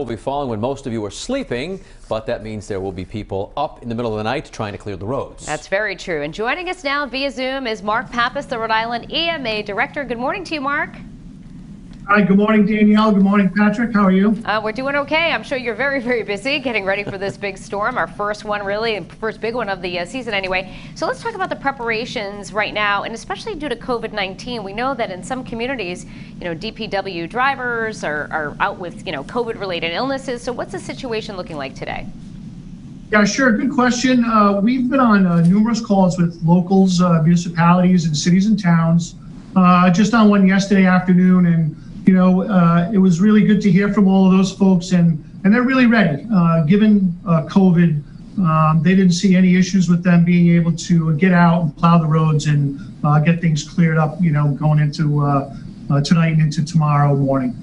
will be falling when most of you are sleeping, but that means there will be people up in the middle of the night trying to clear the roads. That's very true. And joining us now via Zoom is Marc Pappas, the Rhode Island EMA Director. Good morning to you, Marc. Hi, good morning, Danielle. Good morning, Patrick. How are you? We're doing okay. I'm sure you're very, very busy getting ready for this big storm, our first one really, first big one of the season anyway. So let's talk about the preparations right now, and especially due to COVID-19. We know that in some communities, DPW drivers are out with, COVID-related illnesses. So what's the situation looking like today? Yeah, sure. Good question. We've been on numerous calls with locals, municipalities, and cities and towns. Just on one yesterday afternoon, and it was really good to hear from all of those folks, and they're really ready. Given COVID, they didn't see any issues with them being able to get out and plow the roads and get things cleared up, going into tonight and into tomorrow morning.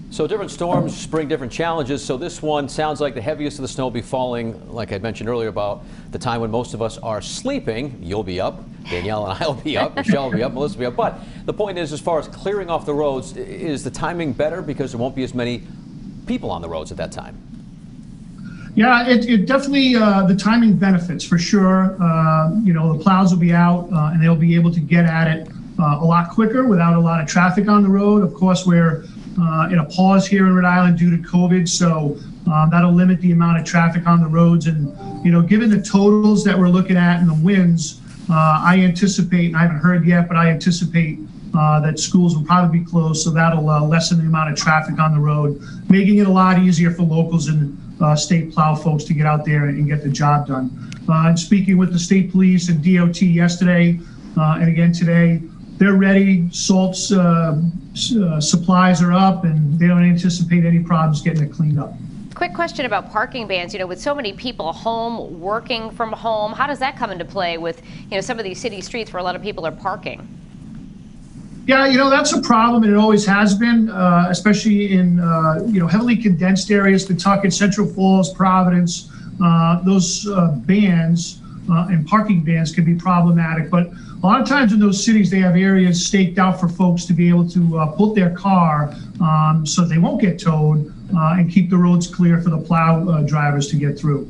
So different storms bring different challenges. So this one sounds like the heaviest of the snow will be falling, like I mentioned earlier, about the time when most of us are sleeping. You'll be up, Danielle and I will be up, Michelle will be up, Melissa will be up. But the point is, as far as clearing off the roads, is the timing better because there won't be as many people on the roads at that time? Yeah, it definitely, the timing benefits for sure. The plows will be out and they'll be able to get at it a lot quicker without a lot of traffic on the road. Of course, we're in a pause here in Rhode Island due to COVID, so that'll limit the amount of traffic on the roads. And given the totals that we're looking at and the winds, I anticipate, and I haven't heard yet, but I anticipate that schools will probably be closed, so that'll lessen the amount of traffic on the road, making it a lot easier for locals and state plow folks to get out there and get the job done. And speaking with the state police and DOT yesterday and again today, they're ready. Salt's supplies are up, and they don't anticipate any problems getting it cleaned up. Quick question about parking bans. With so many people home, working from home, how does that come into play with, some of these city streets where a lot of people are parking? Yeah, that's a problem, and it always has been, especially in, heavily condensed areas, Pawtucket, Central Falls, Providence. Those bans and parking bans can be problematic, but a lot of times in those cities, they have areas staked out for folks to be able to put their car so they won't get towed and keep the roads clear for the plow drivers to get through.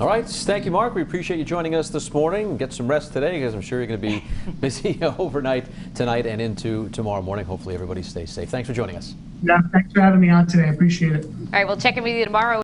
All right. Thank you, Marc. We appreciate you joining us this morning. Get some rest today because I'm sure you're going to be busy overnight tonight and into tomorrow morning. Hopefully everybody stays safe. Thanks for joining us. Yeah, thanks for having me on today. I appreciate it. All right, we'll check in with you tomorrow.